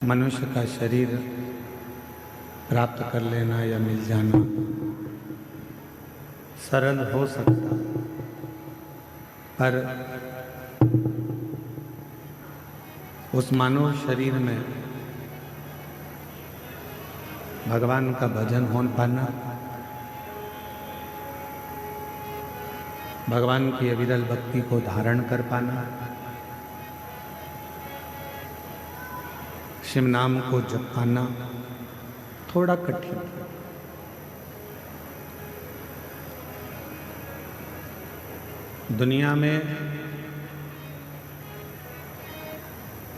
मनुष्य का शरीर प्राप्त कर लेना या मिल जाना सरल हो सकता, पर उस मानव शरीर में भगवान का भजन हो पाना, भगवान की अविरल भक्ति को धारण कर पाना, शिव नाम को जप पाना थोड़ा कठिन है। दुनिया में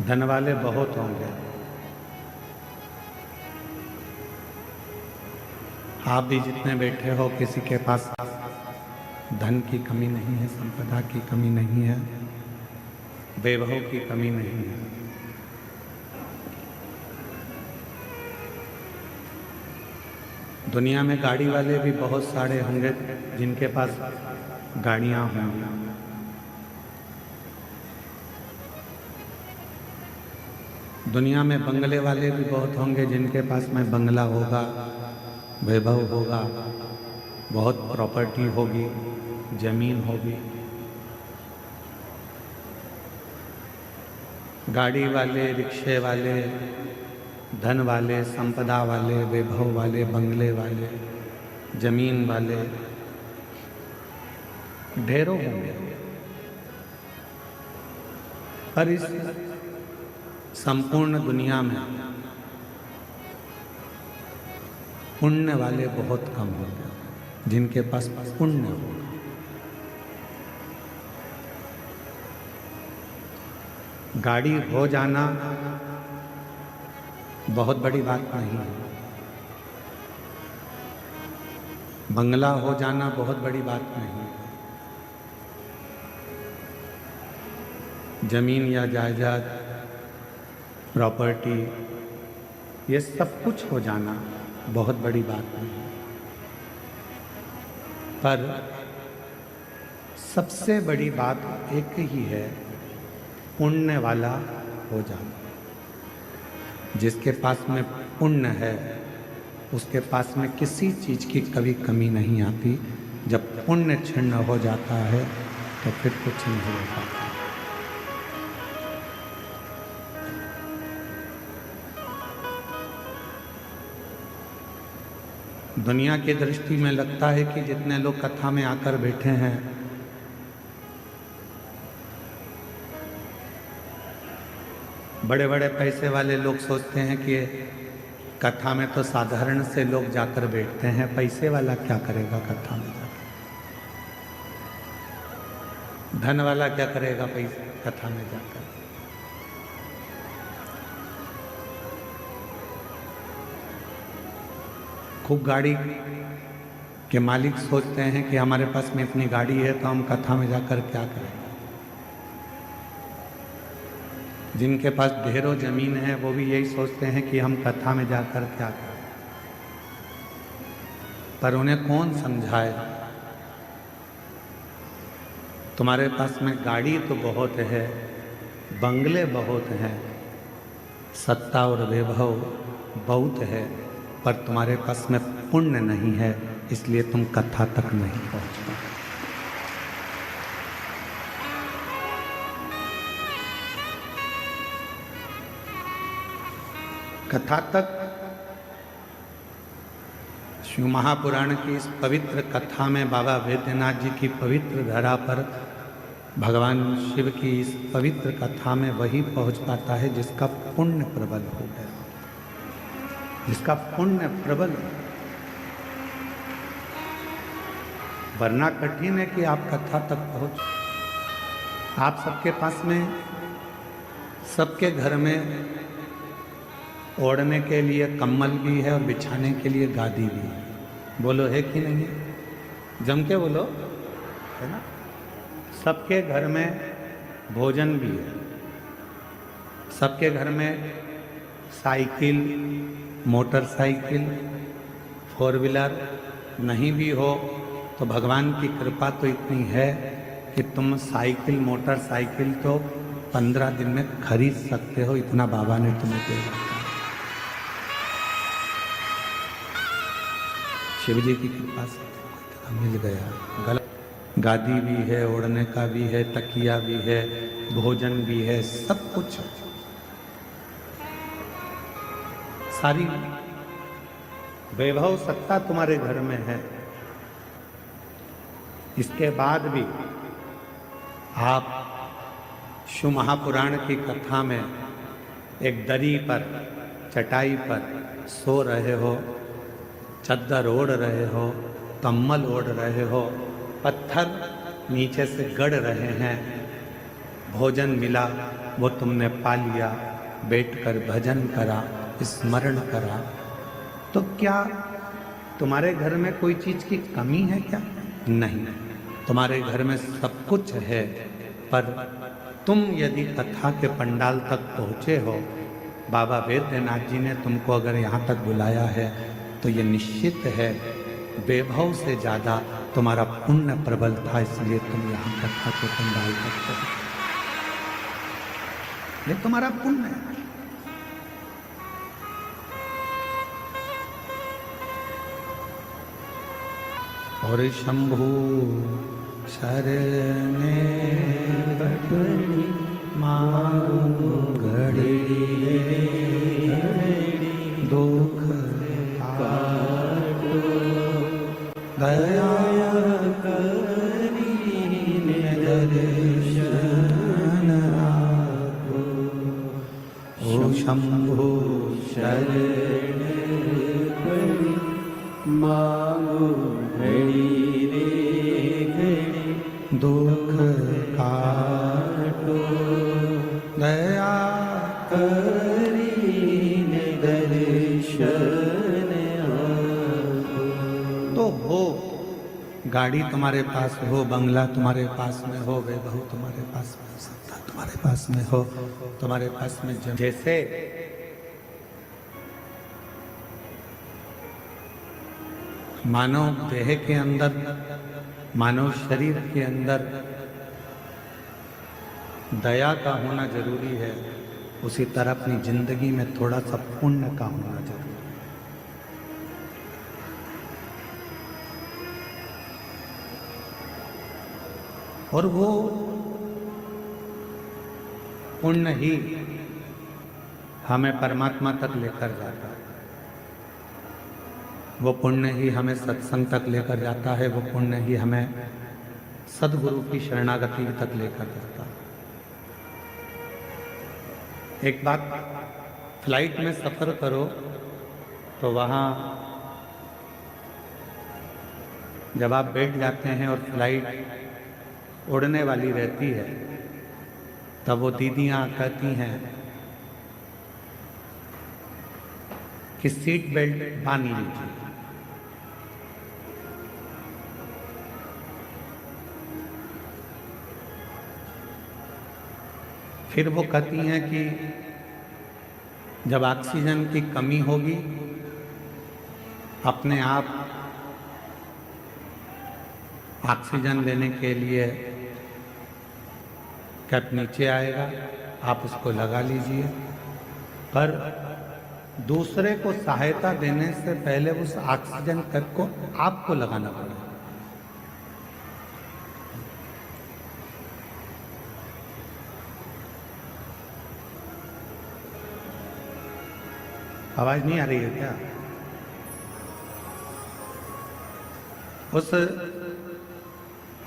धन वाले बहुत होंगे, आप भी जितने बैठे हो किसी के पास धन की कमी नहीं है, संपदा की कमी नहीं है, वैभव की कमी नहीं है। दुनिया में गाड़ी वाले भी बहुत सारे होंगे जिनके पास गाड़ियां होंगी। दुनिया में बंगले वाले भी बहुत होंगे जिनके पास में बंगला होगा, वैभव होगा, बहुत प्रॉपर्टी होगी, जमीन होगी। गाड़ी वाले, रिक्शे वाले, धन वाले, संपदा वाले, वैभव वाले, बंगले वाले, जमीन वाले ढेरों होंगे, पर इस संपूर्ण दुनिया में पुण्य वाले बहुत कम होंगे, जिनके पास पुण्य होगा। गाड़ी हो जाना बहुत बड़ी बात नहीं है, बंगला हो जाना बहुत बड़ी बात नहीं है, जमीन या जायदाद, प्रॉपर्टी, ये सब कुछ हो जाना बहुत बड़ी बात नहीं है, पर सबसे बड़ी बात एक ही है, पुण्य वाला हो जाना। जिसके पास में पुण्य है उसके पास में किसी चीज़ की कभी कमी नहीं आती। जब पुण्य क्षीण हो जाता है तो फिर कुछ नहीं हो पाता। दुनिया की दृष्टि में लगता है कि जितने लोग कथा में आकर बैठे हैं बड़े बड़े पैसे वाले लोग सोचते हैं कि कथा में तो साधारण से लोग जाकर बैठते हैं, पैसे वाला क्या करेगा कथा में जाकर, धन वाला क्या करेगा पैसे कथा में जाकर। खूब गाड़ी के मालिक सोचते हैं कि हमारे पास में इतनी गाड़ी है तो हम कथा में जाकर क्या करें। जिनके पास ढेरों जमीन है वो भी यही सोचते हैं कि हम कथा में जाकर क्या करें, पर उन्हें कौन समझाए। तुम्हारे पास में गाड़ी तो बहुत है, बंगले बहुत हैं, सत्ता और वैभव बहुत है, पर तुम्हारे पास में पुण्य नहीं है, इसलिए तुम कथा तक नहीं पहुंच पाए। कथा तक शिव महापुराण की इस पवित्र कथा में बाबा वैद्यनाथ जी की पवित्र धरा पर भगवान शिव की इस पवित्र कथा में वही पहुंच पाता है जिसका पुण्य प्रबल हो गया, जिसका पुण्य प्रबल। वरना कठिन है कि आप कथा तक पहुंच। आप सबके पास में, सबके घर में ओढ़ने के लिए कम्बल भी है और बिछाने के लिए गादी भी है। बोलो है कि नहीं है? जम के बोलो, है ना। सबके घर में भोजन भी है, सबके घर में साइकिल, मोटरसाइकिल, फोर व्हीलर नहीं भी हो तो भगवान की कृपा तो इतनी है कि तुम साइकिल, मोटरसाइकिल तो 15 दिन में खरीद सकते हो, इतना बाबा ने तुम्हें दे रखा। शिव जी की कृपा से मिल गया। गलत गादी भी है, ओढ़ने का भी है, तकिया भी है, भोजन भी है, सब कुछ है। सारी वैभव सत्ता तुम्हारे घर में है। इसके बाद भी आप शिव महापुराण की कथा में एक दरी पर, चटाई पर सो रहे हो, चद्दर ओढ़ रहे हो, कम्बल ओढ़ रहे हो, पत्थर नीचे से गड़ रहे हैं, भोजन मिला वो तुमने पा लिया, बैठकर भजन करा, स्मरण करा, तो क्या तुम्हारे घर में कोई चीज की कमी है क्या? नहीं, तुम्हारे घर में सब कुछ है। पर तुम यदि कथा के पंडाल तक पहुँचे हो, बाबा वैद्यनाथ जी ने तुमको अगर यहाँ तक बुलाया है, तो ये निश्चित है वैभव से ज़्यादा तुम्हारा पुण्य प्रबल था, इसलिए तुम यहाँ कथा के पंडाल तक पहुँचे। ये तुम्हारा पुण्य है। और शंभु शरणे बटनी मांगू घड़ी दुख काटो दया करी दर्शन आपो। ओ शंभु शरणे बटनी मांगू घड़ी रे घड़ी दुख काटो दया करीने दर्शन आपो। तो हो, गाड़ी तुम्हारे पास हो, बंगला तुम्हारे पास में हो, वैभव तुम्हारे पास में, सत्ता तुम्हारे पास में हो, तुम्हारे पास में जैसे मानव देह के अंदर, मानव शरीर के अंदर दया का होना जरूरी है, उसी तरह अपनी जिंदगी में थोड़ा सा पुण्य का होना जरूरी है। और वो पुण्य ही हमें परमात्मा तक लेकर जाता है, वो पुण्य ही हमें सत्संग तक लेकर जाता है, वो पुण्य ही हमें सद्गुरु की शरणागति तक लेकर जाता है। एक बात, फ्लाइट में सफ़र करो तो वहाँ जब आप बैठ जाते हैं और फ्लाइट उड़ने वाली रहती है, तब वो दीदियाँ कहती हैं कि सीट बेल्ट बांध लीजिए। फिर वो कहती हैं कि जब ऑक्सीजन की कमी होगी, अपने आप ऑक्सीजन लेने के लिए कैप नीचे आएगा, आप उसको लगा लीजिए। पर दूसरे को सहायता देने से पहले उस ऑक्सीजन कैप को आपको लगाना पड़ेगा। आवाज नहीं आ रही है क्या? उस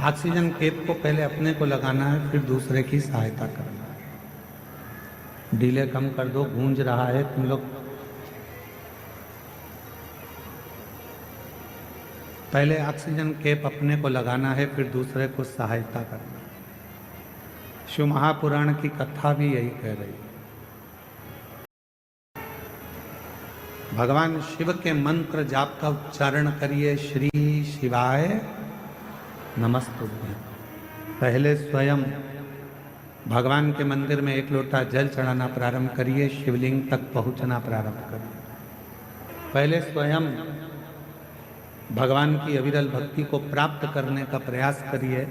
ऑक्सीजन कैप को पहले अपने को लगाना है, फिर दूसरे की सहायता करना है। डीले कम कर दो, गूंज रहा है तुम लोग। पहले ऑक्सीजन कैप अपने को लगाना है, फिर दूसरे को सहायता करना है। शिव महापुराण की कथा भी यही कह रही है। भगवान शिव के मंत्र जाप का उच्चारण करिए, श्री शिवाय नमस्तुभ्यं। पहले स्वयं भगवान के मंदिर में एक लोटा जल चढ़ाना प्रारंभ करिए, शिवलिंग तक पहुंचना प्रारंभ करिए। पहले स्वयं भगवान की अविरल भक्ति को प्राप्त करने का प्रयास करिए।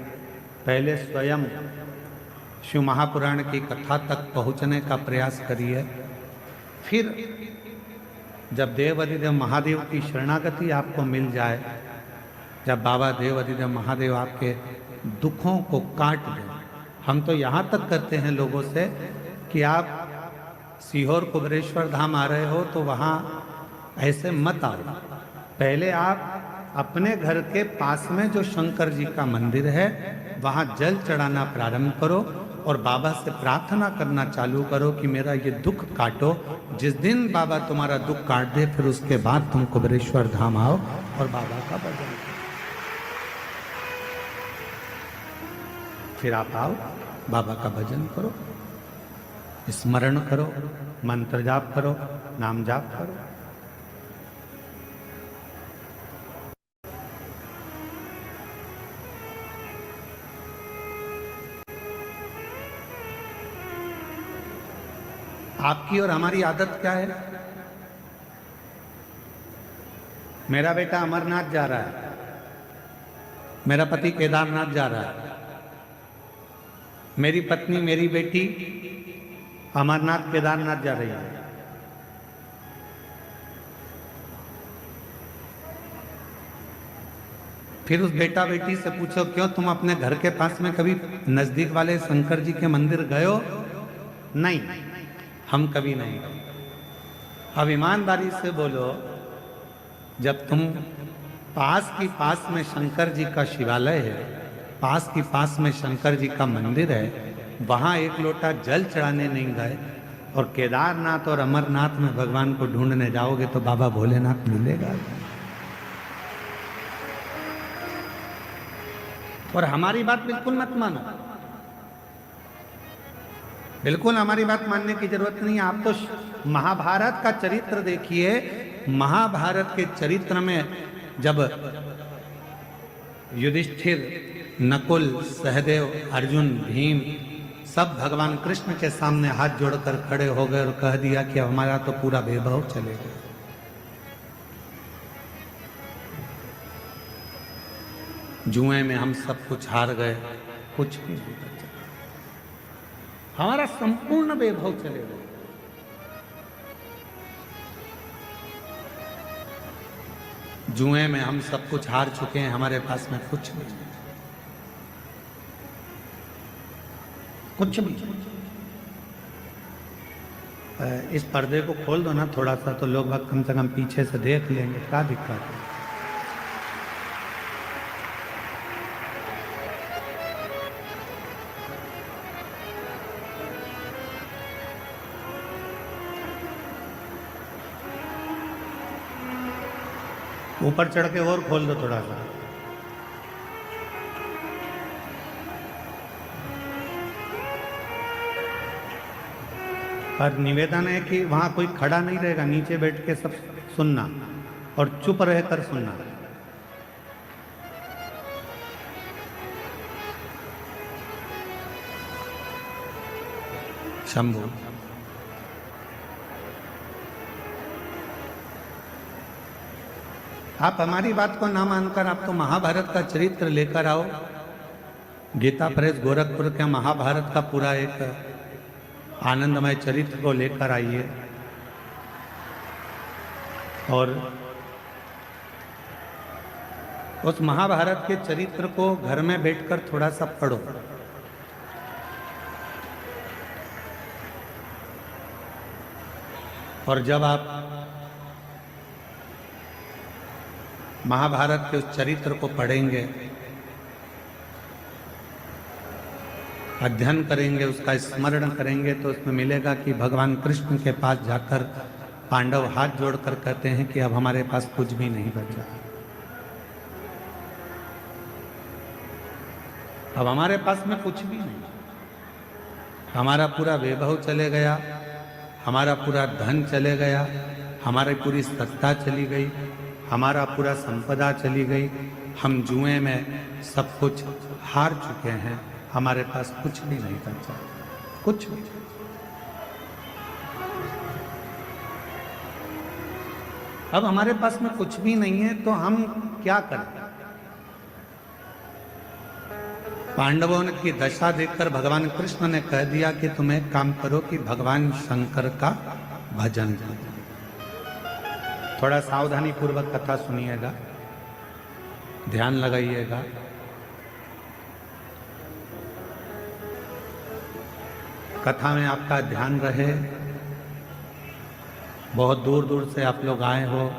पहले स्वयं शिव महापुराण की कथा तक पहुंचने का प्रयास करिए। फिर जब देव अधिदेव महादेव की शरणागति आपको मिल जाए, जब बाबा देव अधिदेव महादेव आपके दुखों को काट दें। हम तो यहाँ तक करते हैं लोगों से कि आप सीहोर कुबेरेश्वर धाम आ रहे हो तो वहाँ ऐसे मत आओ, पहले आप अपने घर के पास में जो शंकर जी का मंदिर है वहाँ जल चढ़ाना प्रारंभ करो और बाबा से प्रार्थना करना चालू करो कि मेरा ये दुख काटो। जिस दिन बाबा तुम्हारा दुख काट दे फिर उसके बाद तुम कुबेरेश्वर धाम आओ और बाबा का भजन करो। फिर आप आओ, बाबा का भजन करो, स्मरण करो, मंत्र जाप करो, नाम जाप करो। आपकी और हमारी आदत क्या है? मेरा बेटा अमरनाथ जा रहा है, मेरा पति केदारनाथ जा रहा है, मेरी पत्नी मेरी बेटी अमरनाथ केदारनाथ जा रही है। फिर उस बेटा बेटी से पूछो क्यों तुम अपने घर के पास में कभी नजदीक वाले शंकर जी के मंदिर गए हो? नहीं, हम कभी नहीं गए। अब ईमानदारी से बोलो, जब तुम पास में शंकर जी का शिवालय है, पास में शंकर जी का मंदिर है, वहां एक लोटा जल चढ़ाने नहीं गए और केदारनाथ और अमरनाथ में भगवान को ढूंढने जाओगे तो बाबा भोलेनाथ मिलेगा। और हमारी बात बिल्कुल मत मानो, बिल्कुल हमारी बात मानने की जरूरत नहीं है। आप तो महाभारत का चरित्र देखिए, महाभारत के चरित्र में जब युधिष्ठिर, नकुल, सहदेव, अर्जुन, भीम सब भगवान कृष्ण के सामने हाथ जोड़कर खड़े हो गए और कह दिया कि अब हमारा तो पूरा वैभव चलेगा। जुए में हम सब कुछ हार गए, कुछ भी नहीं बचा, हमारा संपूर्ण वैभव चलेगा। जुए में हम सब कुछ हार चुके हैं, हमारे पास में कुछ नहीं, कुछ भी। इस पर्दे को खोल दो ना थोड़ा सा, तो लोग कम से कम पीछे से देख लेंगे, क्या दिक्कत है। ऊपर चढ़ के और खोल दो थोड़ा सा। पर निवेदन है कि वहां कोई खड़ा नहीं रहेगा, नीचे बैठ के सब सुनना और चुप रहकर सुनना। शंभू आप हमारी बात को ना मानकर आप तो महाभारत का चरित्र लेकर आओ। गीता प्रेस गोरखपुर के महाभारत का पूरा एक आनंदमय चरित्र को लेकर आइए और उस महाभारत के चरित्र को घर में बैठकर थोड़ा सा पढ़ो। और जब आप महाभारत के उस चरित्र को पढ़ेंगे, अध्ययन करेंगे, उसका स्मरण करेंगे, तो उसमें मिलेगा कि भगवान कृष्ण के पास जाकर पांडव हाथ जोड़कर कहते हैं कि अब हमारे पास कुछ भी नहीं बचा, अब हमारे पास में कुछ भी नहीं, हमारा पूरा वैभव चले गया, हमारा पूरा धन चले गया, हमारी पूरी सत्ता चली गई, हमारा पूरा संपदा चली गई, हम जुए में सब कुछ हार चुके हैं, हमारे पास कुछ भी नहीं बचा, कुछ भी। अब हमारे पास में कुछ भी नहीं है तो हम क्या करें? पांडवों की दशा देखकर भगवान कृष्ण ने कह दिया कि तुम एक काम करो कि भगवान शंकर का भजन करो। थोड़ा सावधानी पूर्वक कथा सुनिएगा, ध्यान लगाइएगा। कथा में आपका ध्यान रहे। बहुत दूर दूर से आप लोग आए हो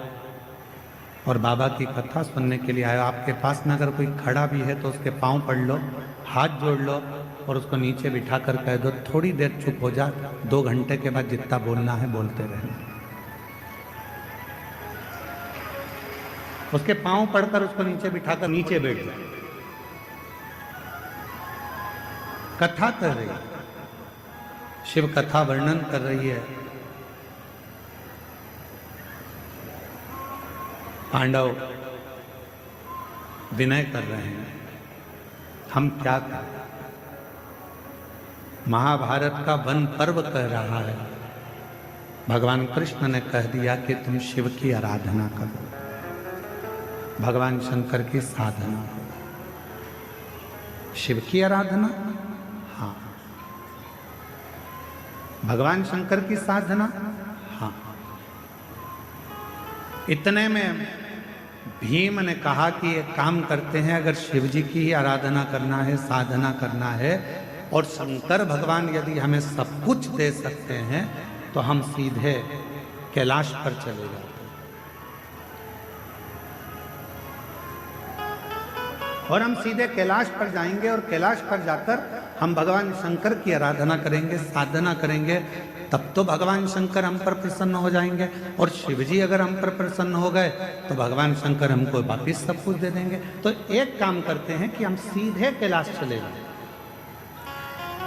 और बाबा की कथा सुनने के लिए आए हो। आपके पास में अगर कोई खड़ा भी है तो उसके पांव पड़ लो, हाथ जोड़ लो और उसको नीचे बिठा कर कह दो थोड़ी देर चुप हो जा, 2 घंटे के बाद जितना बोलना है बोलते रहना। उसके पांव पड़कर उसको नीचे बिठाकर नीचे बैठ जाए। कथा कर रही है, शिव कथा वर्णन कर रही है। पांडव विनय कर रहे हैं, हम क्या करें। महाभारत का वन पर्व कह रहा है। भगवान कृष्ण ने कह दिया कि तुम शिव की आराधना करो, भगवान शंकर की साधना करो। शिव की आराधना, हाँ। भगवान शंकर की साधना, हाँ। इतने में भीम ने कहा कि एक काम करते हैं, अगर शिव जी की ही आराधना करना है, साधना करना है और शंकर भगवान यदि हमें सब कुछ दे सकते हैं तो हम सीधे कैलाश पर चले जाते हैं और हम सीधे कैलाश पर जाएंगे और कैलाश पर जाकर हम भगवान शंकर की आराधना करेंगे, साधना करेंगे। तब तो भगवान शंकर हम पर प्रसन्न हो जाएंगे और शिव जी अगर हम पर प्रसन्न हो गए तो भगवान शंकर हमको वापिस सब कुछ दे देंगे। तो एक काम करते हैं कि हम सीधे कैलाश चले जाएं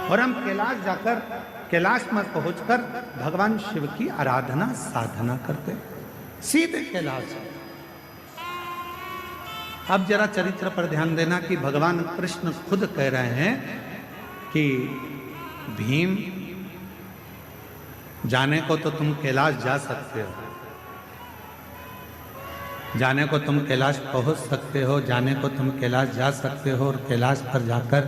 और हम कैलाश जाकर, कैलाश में पहुंचकर भगवान शिव की आराधना साधना करते, सीधे कैलाश। अब जरा चरित्र पर ध्यान देना कि भगवान कृष्ण खुद कह रहे हैं कि भीम, जाने को तो तुम कैलाश जा सकते हो, जाने को तुम कैलाश पहुंच सकते हो, जाने को तुम कैलाश जा सकते हो और कैलाश पर जाकर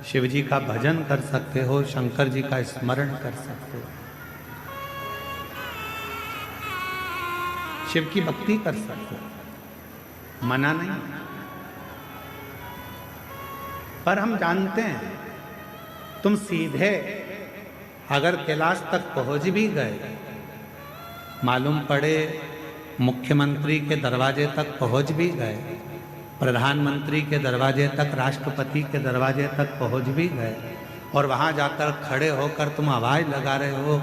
शिव जी का भजन कर सकते हो, शंकर जी का स्मरण कर सकते हो, शिव की भक्ति कर सकते हो, मना नहीं। पर हम जानते हैं तुम सीधे अगर कैलाश तक पहुंच भी गए, मालूम पड़े मुख्यमंत्री के दरवाजे तक पहुंच भी गए, प्रधानमंत्री के दरवाजे तक, राष्ट्रपति के दरवाजे तक पहुंच भी गए और वहां जाकर खड़े होकर तुम आवाज लगा रहे हो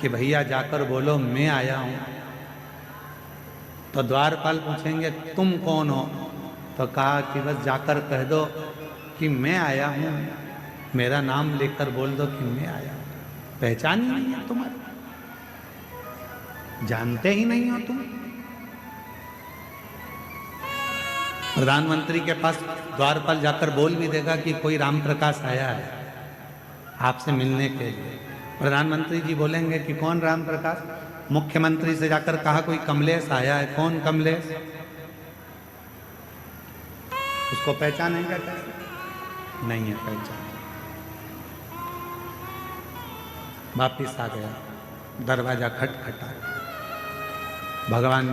कि भैया जाकर बोलो मैं आया हूं, तो द्वारपाल पूछेंगे तुम कौन हो? तो कहा कि बस जाकर कह दो कि मैं आया हूं, मेरा नाम लेकर बोल दो कि मैं आया हूं। पहचान ही नहीं है तुम्हारी, जानते ही नहीं हो तुम। प्रधानमंत्री के पास द्वारपाल जाकर बोल भी देगा कि कोई राम प्रकाश आया है आपसे मिलने के लिए। प्रधानमंत्री जी बोलेंगे कि कौन राम प्रकाश? मुख्यमंत्री से जाकर कहा कोई कमलेश आया है, कौन कमलेश? उसको पहचानेंगे कैसे? नहीं है पहचान। वापिस आ गया, दरवाजा खटखटा। भगवान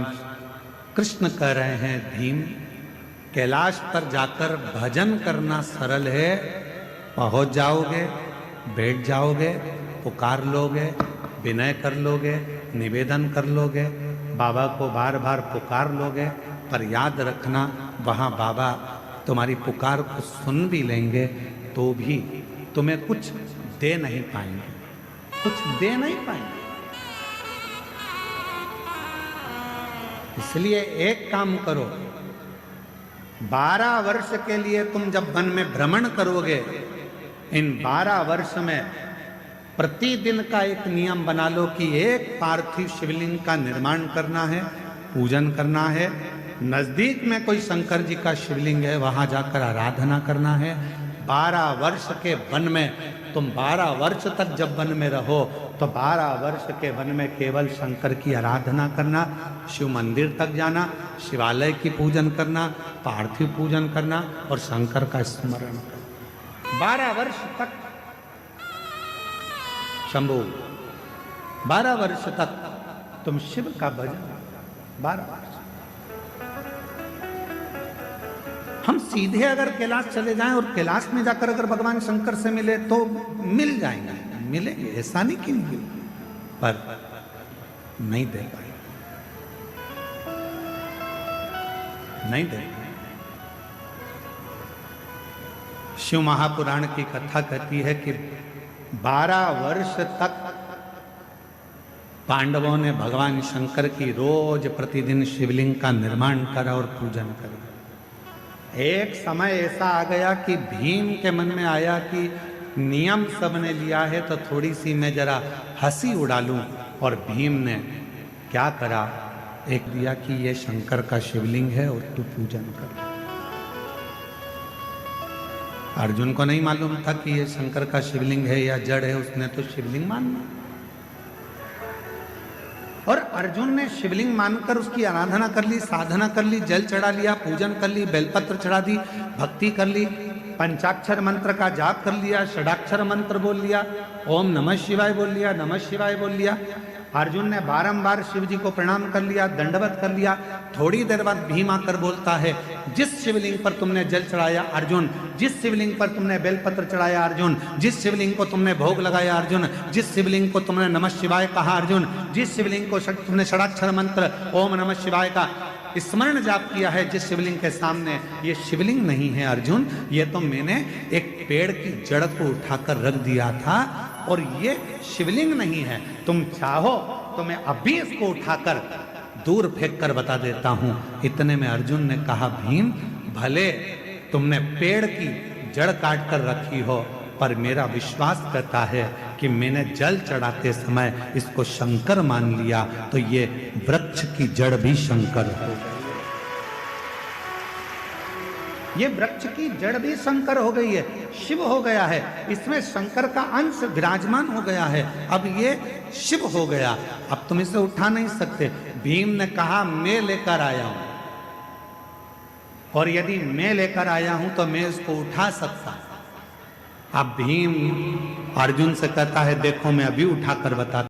कृष्ण कह रहे हैं भीम, कैलाश पर जाकर भजन करना सरल है, पहुंच जाओगे, बैठ जाओगे, पुकार लोगे, विनय कर लोगे, निवेदन कर लोगे, बाबा को बार बार पुकार लोगे। पर याद रखना वहाँ बाबा तुम्हारी पुकार को सुन भी लेंगे तो भी तुम्हें कुछ दे नहीं पाएंगे, कुछ दे नहीं पाएंगे। इसलिए एक काम करो, 12 वर्ष के लिए तुम जब वन में भ्रमण करोगे, इन 12 वर्ष में प्रतिदिन का एक नियम बना लो कि एक पार्थिव शिवलिंग का निर्माण करना है, पूजन करना है। नजदीक में कोई शंकर जी का शिवलिंग है, वहां जाकर आराधना करना है। 12 वर्ष के वन में तुम 12 वर्ष तक जब वन में रहो तो 12 वर्ष के वन में केवल शंकर की आराधना करना, शिव मंदिर तक जाना, शिवालय की पूजन करना, पार्थिव पूजन करना और शंकर का स्मरण करना। 12 वर्ष तक शंभु, 12 वर्ष तक तुम शिव का भजन, 12 वर्ष। हम सीधे अगर कैलाश चले जाएं और कैलाश में जाकर अगर भगवान शंकर से मिले तो मिल जाएंगे, मिलेंगे, ऐसा नहीं कि नहीं, पर नहीं दे पाए, नहीं दे पाए। शिव महापुराण की कथा कहती है कि 12 वर्ष तक पांडवों ने भगवान शंकर की रोज प्रतिदिन शिवलिंग का निर्माण करा और पूजन करा। एक समय ऐसा आ गया कि भीम के मन में आया कि नियम सबने लिया है तो थोड़ी सी मैं जरा हंसी उड़ा लूं, और भीम ने क्या करा, एक दिया कि ये शंकर का शिवलिंग है और तू पूजन कर। अर्जुन को नहीं मालूम था कि ये शंकर का शिवलिंग है या जड़ है, उसने तो शिवलिंग माना, और अर्जुन ने शिवलिंग मानकर उसकी आराधना कर ली, साधना कर ली, जल चढ़ा लिया, पूजन कर ली, बेलपत्र चढ़ा दी, भक्ति कर ली, पंचाक्षर मंत्र का जाप कर लिया, षडाक्षर मंत्र बोल लिया, ओम नमः शिवाय बोल लिया, नमः शिवाय बोल लिया। अर्जुन ने बारंबार शिव जी को प्रणाम कर लिया, दंडवत कर लिया। थोड़ी देर बाद भीम आकर बोलता है, जिस शिवलिंग पर तुमने जल चढ़ाया अर्जुन, जिस शिवलिंग पर तुमने बेलपत्र चढ़ाया अर्जुन, जिस शिवलिंग को तुमने भोग लगाया अर्जुन, जिस शिवलिंग को तुमने नमः शिवाय कहा अर्जुन, जिस शिवलिंग को तुमने षडाक्षर मंत्र ओम नमः शिवाय का स्मरण जाप किया है, जिस शिवलिंग के सामने, ये शिवलिंग नहीं है अर्जुन, ये तो मैंने एक पेड़ की जड़ को उठाकर रख दिया था और ये शिवलिंग नहीं है। तुम चाहो तो मैं अभी इसको उठाकर दूर फेंक कर बता देता हूं। इतने में अर्जुन ने कहा, भीम भले तुमने पेड़ की जड़ काट कर रखी हो, पर मेरा विश्वास करता है कि मैंने जल चढ़ाते समय इसको शंकर मान लिया, तो ये वृक्ष की जड़ भी शंकर हो गई, ये वृक्ष की जड़ भी शंकर हो गई है, शिव हो गया है, इसमें शंकर का अंश विराजमान हो गया है, अब ये शिव हो गया, अब तुम इसे उठा नहीं सकते। भीम ने कहा, मैं लेकर आया हूं, और यदि मैं लेकर आया हूं तो मैं इसको उठा सकता। अब भीम अर्जुन से कहता है, देखो मैं अभी उठाकर बताता